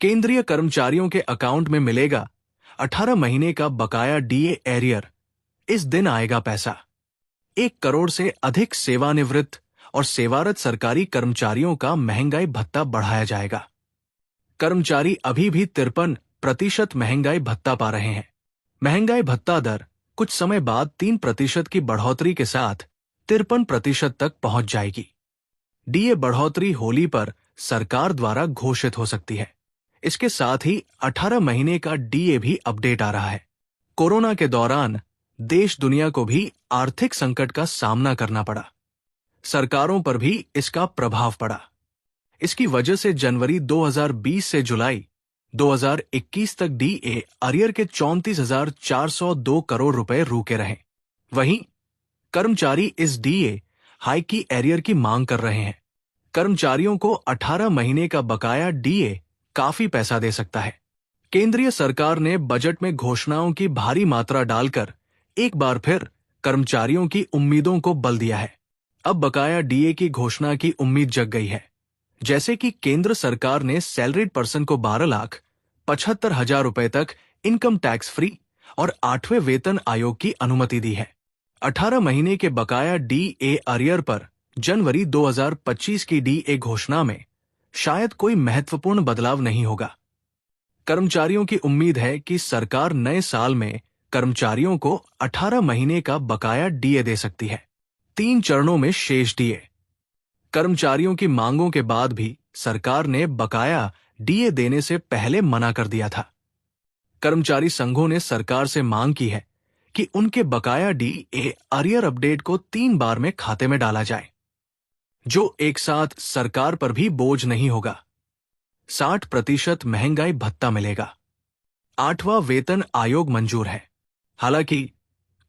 केंद्रीय कर्मचारियों के अकाउंट में मिलेगा 18 महीने का बकाया डीए एरियर। इस दिन आएगा पैसा। 1 करोड़ से अधिक सेवानिवृत्त और सेवारत सरकारी कर्मचारियों का महंगाई भत्ता बढ़ाया जाएगा। कर्मचारी अभी भी 53% महंगाई भत्ता पा रहे हैं। महंगाई भत्ता दर कुछ समय बाद 3% की बढ़ोतरी के साथ 53% तक पहुंच जाएगी। डीए बढ़ोतरी होली पर सरकार द्वारा घोषित हो सकती है। इसके साथ ही 18 महीने का डीए भी अपडेट आ रहा है। कोरोना के दौरान देश दुनिया को भी आर्थिक संकट का सामना करना पड़ा। सरकारों पर भी इसका प्रभाव पड़ा। इसकी वजह से जनवरी 2020 से जुलाई 2021 तक डीए अरियर के 34,402 करोड़ रुपए रुके रहे। वहीं कर्मचारी इस डीए हाइक की एरियर की मांग कर रहे हैं। कर्मचारियों को 18 महीने का बकाया डीए काफी पैसा दे सकता है। केंद्रीय सरकार ने बजट में घोषणाओं की भारी मात्रा डालकर एक बार फिर कर्मचारियों की उम्मीदों को बल दिया है। अब बकाया डीए की घोषणा की उम्मीद जग गई है। जैसे कि केंद्र सरकार ने सैलरीड पर्सन को 12,75,000 रुपए तक इनकम टैक्स फ्री और 8वें वेतन आयोग की अनुमति दी है। 18 महीने के बकाया डीए अरियर पर जनवरी 2025 की डीए घोषणा में शायद कोई महत्वपूर्ण बदलाव नहीं होगा। कर्मचारियों की उम्मीद है कि सरकार नए साल में कर्मचारियों को 18 महीने का बकाया डीए दे सकती है। 3 चरणों में शेष डीए। कर्मचारियों की मांगों के बाद भी सरकार ने बकाया डीए देने से पहले मना कर दिया था। कर्मचारी संघों ने सरकार से मांग की है कि उनके बकाया डीए अरियर अपडेट को 3 बार में खाते में डाला जाए, जो एक साथ सरकार पर भी बोझ नहीं होगा। 60% महंगाई भत्ता मिलेगा। 8वां वेतन आयोग मंजूर है। हालांकि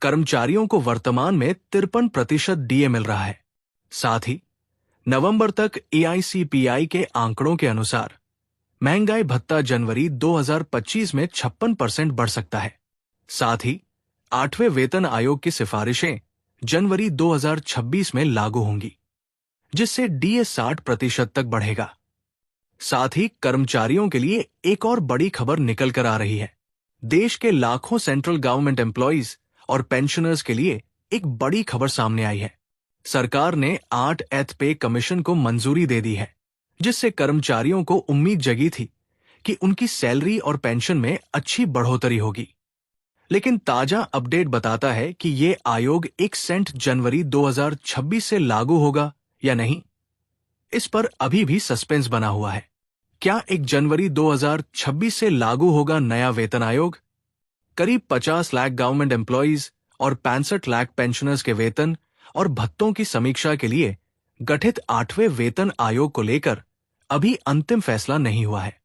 कर्मचारियों को वर्तमान में 53% डीए मिल रहा है। साथ ही नवंबर तक एआईसीपीआई के आंकड़ों के अनुसार महंगाई भत्ता जनवरी 2025 में 56% बढ़ सकता है। साथ ही 8वें वेतन आयोग की सिफारिशें जनवरी 2026 में लागू होंगी, जिससे डीए 60% तक बढ़ेगा। साथ ही कर्मचारियों के लिए एक और बड़ी खबर निकल कर आ रही है। देश के लाखों सेंट्रल गवर्नमेंट एम्प्लॉइज और पेंशनर्स के लिए एक बड़ी खबर सामने आई है। सरकार ने 8th पे कमीशन को मंजूरी दे दी है, जिससे कर्मचारियों को उम्मीद जगी थी कि उनकी सैलरी और पेंशन में अच्छी बढ़ोतरी होगी। लेकिन ताजा अपडेट बताता है कि ये आयोग 1 सेंट जनवरी 2026 से लागू होगा या नहीं, इस पर अभी भी सस्पेंस बना हुआ है। क्या 1 जनवरी 2026 से लागू होगा नया वेतन आयोग? करीब 50 लाख गवर्नमेंट एम्प्लॉइज और 65 लाख पेंशनर्स के वेतन और भत्तों की समीक्षा के लिए गठित 8वें वेतन आयोग को लेकर अभी अंतिम फैसला नहीं हुआ है।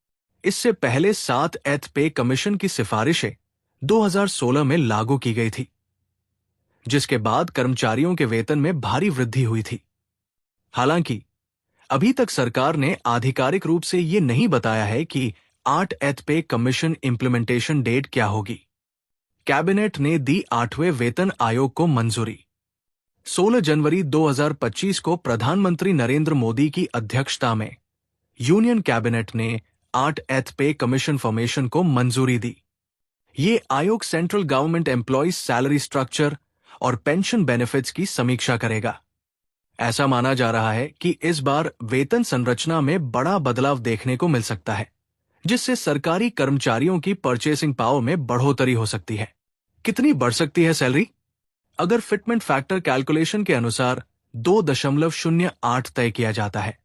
इससे पहले 7th पे कमीशन की सिफारिशें 2016 में लागू की गई थी, जिसके बाद कर्मचारियों के वेतन में भारी वृद्धि हुई थी। हालांकि अभी तक सरकार ने आधिकारिक रूप से ये नहीं बताया है कि 8th पे कमीशन इंप्लीमेंटेशन डेट क्या होगी। कैबिनेट ने दी 8वें वेतन आयोग को मंजूरी। 16 जनवरी 2025 को प्रधानमंत्री नरेंद्र मोदी की अध्यक्षता में यूनियन कैबिनेट ने 8th पे कमीशन फॉर्मेशन को मंजूरी दी। ये आयोग central government employees salary structure और पेंशन बेनिफिट्स की समीक्षा करेगा। ऐसा माना जा रहा है कि इस बार वेतन संरचना में बड़ा बदलाव देखने को मिल सकता है, जिससे सरकारी कर्मचारियों की परचेसिंग पावर में बढ़ोतरी हो सकती है। कितनी बढ़ सकती है सैलरी? अगर फिटमेंट फैक्टर कैलकुलेशन के अनुसार 2.08 तय किया जाता है,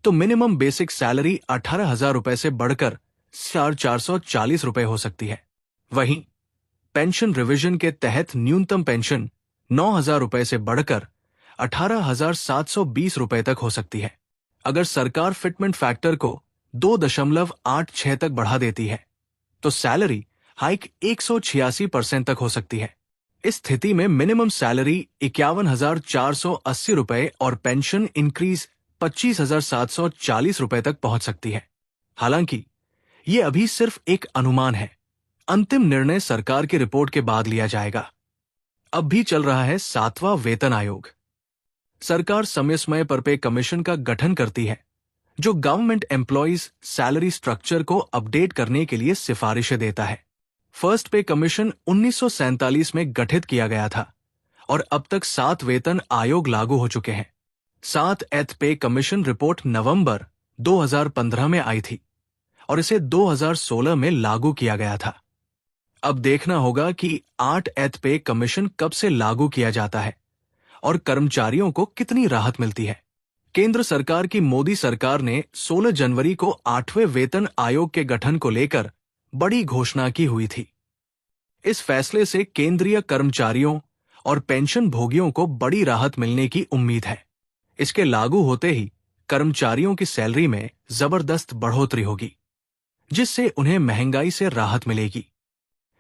तो मिनिमम बेसिक सैलरी 18,000 रुपए से बढ़कर 440 रुपए हो सकती है। वहीं पेंशन रिवीजन के तहत न्यूनतम पेंशन 9,000 रुपए से बढ़कर 18,720 रुपए तक हो सकती है। अगर सरकार फिटमेंट फैक्टर को 2.86 तक बढ़ा देती है, तो सैलरी हाइक 186% तक हो सकती है। इस स्थिति में मिनिमम सैलरी 51,480 रुपए और पेंशन इंक्रीज 25,740 रुपए तक पहुंच सकती है। हालांकि ये अभी सिर्फ एक अनुमान है। अंतिम निर्णय सरकार की रिपोर्ट के बाद लिया जाएगा। अब भी चल रहा है 7वां वेतन आयोग। सरकार समय समय पर पे कमीशन का गठन करती है, जो गवर्नमेंट एम्प्लॉइज सैलरी स्ट्रक्चर को अपडेट करने के लिए सिफारिशें देता है। फर्स्ट पे कमीशन 1947 में गठित किया गया था और अब तक 7 वेतन आयोग लागू हो चुके हैं। 7th पे कमीशन रिपोर्ट नवंबर 2015 में आई थी और इसे 2016 में लागू किया गया था। अब देखना होगा कि 8th पे कमीशन कब से लागू किया जाता है और कर्मचारियों को कितनी राहत मिलती है। केंद्र सरकार की मोदी सरकार ने 16 जनवरी को 8वें वेतन आयोग के गठन को लेकर बड़ी घोषणा की हुई थी। इस फैसले से केंद्रीय कर्मचारियों और पेंशन भोगियों को बड़ी राहत मिलने की उम्मीद है। इसके लागू होते ही कर्मचारियों की सैलरी में जबरदस्त बढ़ोतरी होगी, जिससे उन्हें महंगाई से राहत मिलेगी।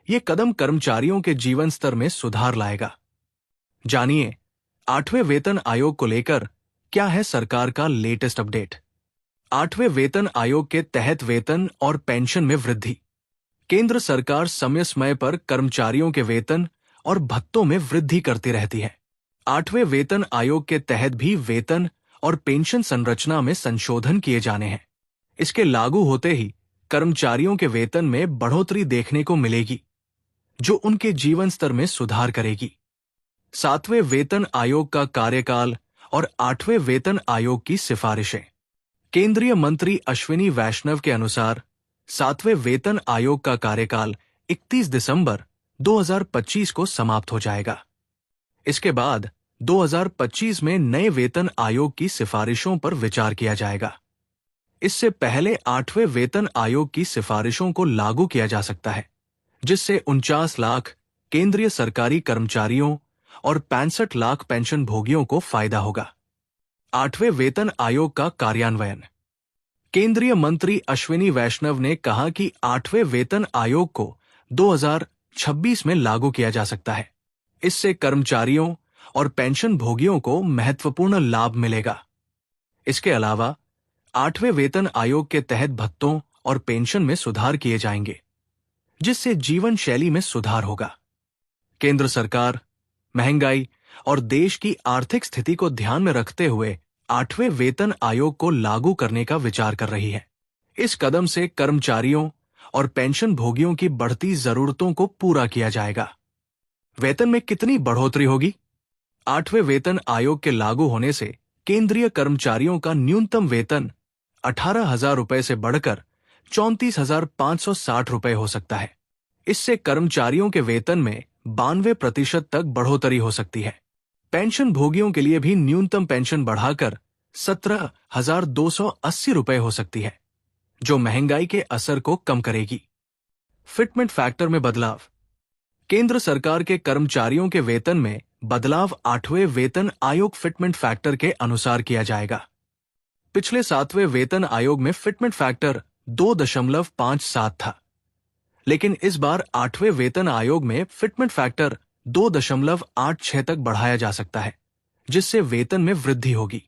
ये कदम कर्मचारियों के जीवन स्तर में सुधार लाएगा। जानिए 8वें वेतन आयोग को लेकर क्या है सरकार का लेटेस्ट अपडेट। 8वें वेतन आयोग के तहत वेतन और पेंशन में वृद्धि। केंद्र सरकार समय समय पर कर्मचारियों के वेतन और भत्तों में वृद्धि करती रहती है। 8वें वेतन आयोग के तहत भी वेतन और पेंशन संरचना में संशोधन किए जाने हैं। इसके लागू होते ही कर्मचारियों के वेतन में बढ़ोतरी देखने को मिलेगी, जो उनके जीवन स्तर में सुधार करेगी। 7वें वेतन आयोग का कार्यकाल और 8वें वेतन आयोग की सिफारिशें। केंद्रीय मंत्री अश्विनी वैष्णव के अनुसार 7वें वेतन आयोग का कार्यकाल 31 दिसंबर 2025 को समाप्त हो जाएगा। इसके बाद 2025 में नए वेतन आयोग की सिफारिशों पर विचार किया जाएगा। इससे पहले 8वें वेतन आयोग की सिफारिशों को लागू किया जा सकता है, जिससे 49 लाख केंद्रीय सरकारी कर्मचारियों और 65 लाख पेंशन भोगियों को फायदा होगा। 8वें वेतन आयोग का कार्यान्वयन। केंद्रीय मंत्री अश्विनी वैष्णव ने कहा कि 8वें वेतन आयोग को 2026 में लागू किया जा सकता है। इससे कर्मचारियों और पेंशन भोगियों को महत्वपूर्ण लाभ मिलेगा। इसके अलावा 8वें वेतन आयोग के तहत भत्तों और पेंशन में सुधार किए जाएंगे, जिससे जीवन शैली में सुधार होगा। केंद्र सरकार महंगाई और देश की आर्थिक स्थिति को ध्यान में रखते हुए 8वें वेतन आयोग को लागू करने का विचार कर रही है। इस कदम से कर्मचारियों और पेंशन भोगियों की बढ़ती जरूरतों को पूरा किया जाएगा। वेतन में कितनी बढ़ोतरी होगी? 8वें वेतन आयोग के लागू होने से केंद्रीय कर्मचारियों का न्यूनतम वेतन 18,000 रुपए से बढ़कर 34,560 रुपए हो सकता है। इससे कर्मचारियों के वेतन में 92% तक बढ़ोतरी हो सकती है। पेंशन भोगियों के लिए भी न्यूनतम पेंशन बढ़ाकर 17,280 रुपए हो सकती है, जो महंगाई के असर को कम करेगी। फिटमेंट फैक्टर में बदलाव। केंद्र सरकार के कर्मचारियों के वेतन में बदलाव 8वें वेतन आयोग फिटमेंट फैक्टर के अनुसार किया जाएगा। पिछले 7वें वेतन आयोग में फिटमेंट फैक्टर 2.57 था, लेकिन इस बार 8वें वेतन आयोग में फिटमेंट फैक्टर 2.86 तक बढ़ाया जा सकता है, जिससे वेतन में वृद्धि होगी।